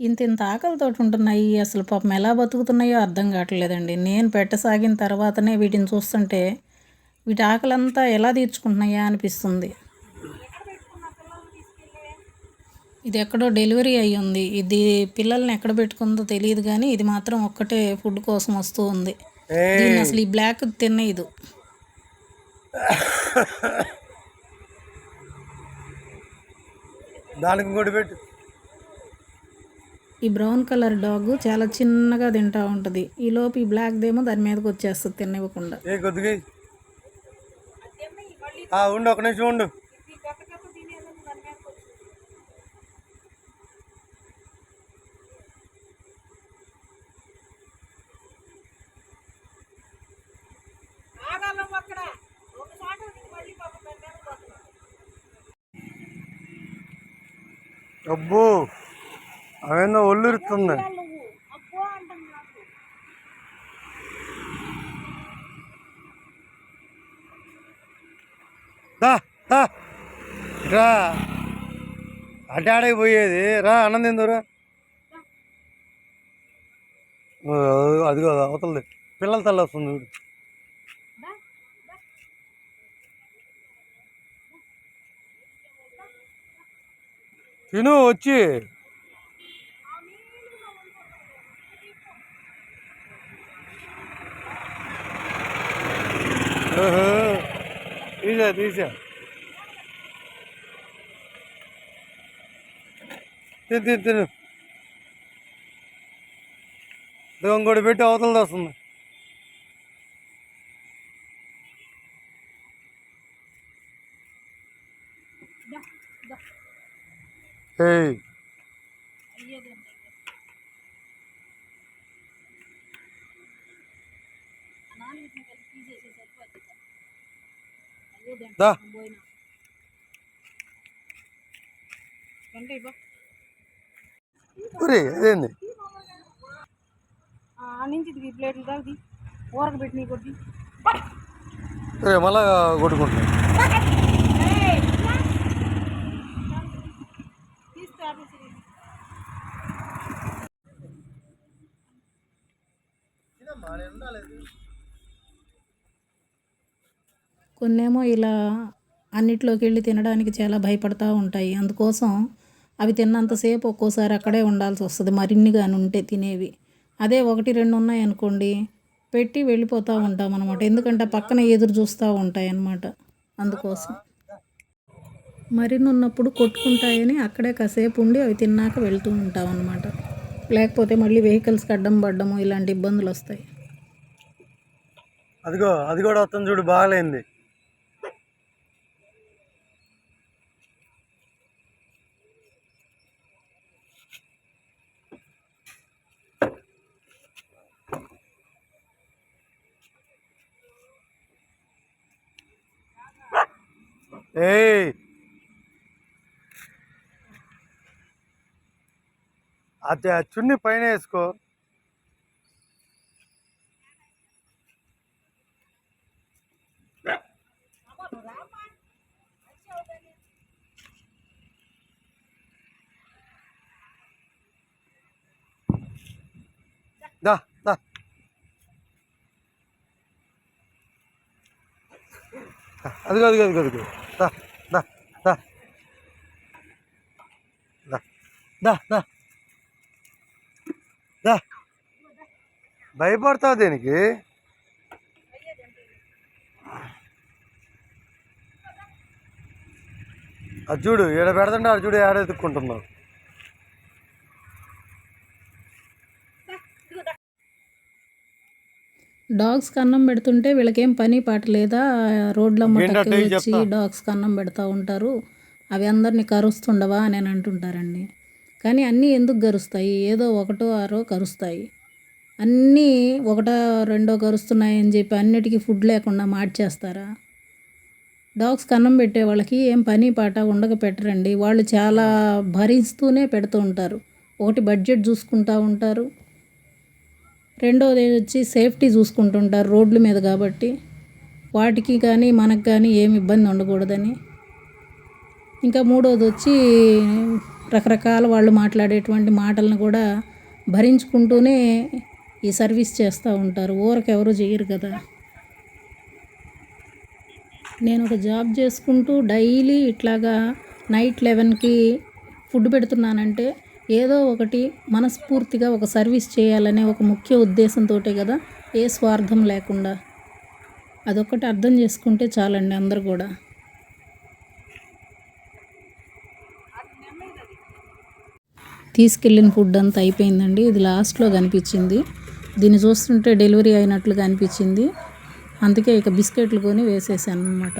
ఇంతింత ఆకలితోటి ఉంటున్నాయి. అసలు పాపం ఎలా బతుకుతున్నాయో అర్థం కావట్లేదండి. నేను పెట్టసాగిన తర్వాతనే వీటిని చూస్తుంటే వీటి ఆకలంతా ఎలా తీర్చుకుంటున్నాయా అనిపిస్తుంది. ఇది ఎక్కడో డెలివరీ అయ్యి ఉంది. ఇది పిల్లల్ని ఎక్కడ పెట్టుకుందో తెలియదు కానీ ఇది మాత్రం ఒక్కటే ఫుడ్ కోసం వస్తూ ఉంది. దీన్ని అసలు ఈ బ్లాక్ తినేయదు. దానికి ఇంకోటి పెట్టు. ఈ బ్రౌన్ కలర్ డాగ్ చాలా చిన్నగా తింటూ ఉంటుంది. ఈలోపు ఈ బ్లాక్దేమో దాని మీదకి వచ్చేస్తుంది తినివ్వకుండా. కొద్దిగా ఉండు, ఒక నిమిషం ఉండు. అబ్బో, అవేందో ఒళ్ళురుతుంది. రా, అడ్డాడికి పోయేది రా, అన్నం తిందురా. అది కాదు, అవతలది పిల్లల తల్లి వస్తుంది చూడు. తిను వచ్చి. తీసా తిను. ఇంకోటి పెట్టి అవతలది వస్తుంది. అదేంది ప్లేట్లు తాగి ఊరకు పెట్టి కొద్ది మళ్ళా కొట్టుకుంటా. కొన్నేమో ఇలా అన్నిట్లోకి వెళ్ళి తినడానికి చాలా భయపడతా ఉంటాయి. అందుకోసం అవి తిన్నంతసేపు ఒక్కోసారి అక్కడే ఉండాల్సి వస్తుంది, మరిన్ని కానీ ఉంటే తినేవి. అదే 1, 2 ఉన్నాయనుకోండి పెట్టి వెళ్ళిపోతూ ఉంటాం అనమాట. ఎందుకంటే పక్కన ఎదురు చూస్తూ ఉంటాయి అన్నమాట. అందుకోసం మరిన్ని ఉన్నప్పుడు కొట్టుకుంటాయని అక్కడే కాసేపు ఉండి అవి తిన్నాక వెళ్తూ ఉంటాం అన్నమాట. లేకపోతే మళ్ళీ వెహికల్స్కి అడ్డం పడ్డము ఇలాంటి ఇబ్బందులు వస్తాయి. అది కూడా వస్తుంది చూడు, బాగలేంది. అది ఆ చున్ని పైన వేసుకో. దా దా అదిగో దా దా దా దా దా దా. భయపడతావు దేనికి? అది చూడు, ఈడ పెడుతుంటే అది చూడు ఏడ ఎత్తుక్కుంటున్నావు. డాగ్స్కి అన్నం పెడుతుంటే వీళ్ళకేం పని పాట లేదా? రోడ్ల మట్టకి వచ్చి డాగ్స్కి అన్నం పెడతా ఉంటారు. అవి అందరినీ కరుస్తుండవా అని అంటుంటారండి. కానీ అన్నీ ఎందుకు కరుస్తాయి? ఏదో 1, 6 కరుస్తాయి. అన్నీ 1, 2 కరుస్తున్నాయని చెప్పి అన్నిటికీ ఫుడ్ లేకుండా మార్చేస్తారా? డాగ్స్కి అన్నం పెట్టే వాళ్ళకి ఏం పని పాట ఉండక పెట్టరండి. వాళ్ళు చాలా భరిస్తూనే పెడుతూ ఉంటారు. ఒకటి బడ్జెట్ చూసుకుంటూ ఉంటారు, రెండోది వచ్చి సేఫ్టీ చూసుకుంటుంటారు రోడ్ల మీద కాబట్టి. వాటికి కానీ మనకు కానీ ఏమి ఇబ్బంది ఉండకూడదని. ఇంకా మూడోది వచ్చి రకరకాల వాళ్ళు మాట్లాడేటువంటి మాటలను కూడా భరించుకుంటూనే ఈ సర్వీస్ చేస్తూ ఉంటారు. ఊరకెవరు చేయరు కదా. నేను ఒక జాబ్ చేసుకుంటూ డైలీ ఇట్లాగా నైట్ 11కి ఫుడ్ పెడుతున్నానంటే ఏదో ఒకటి మనస్ఫూర్తిగా ఒక సర్వీస్ చేయాలనే ఒక ముఖ్య ఉద్దేశంతో కదా, ఏ స్వార్థం లేకుండా. అదొక్కటి అర్థం చేసుకుంటే చాలండి అందరు కూడా. తీసుకెళ్ళిన ఫుడ్ అంతా అయిపోయిందండి. ఇది లాస్ట్లో కనిపించింది. దీన్ని చూస్తుంటే డెలివరీ అయినట్లుగా అనిపించింది. అందుకే ఇక బిస్కెట్లు కొని వేసేసాను అన్నమాట.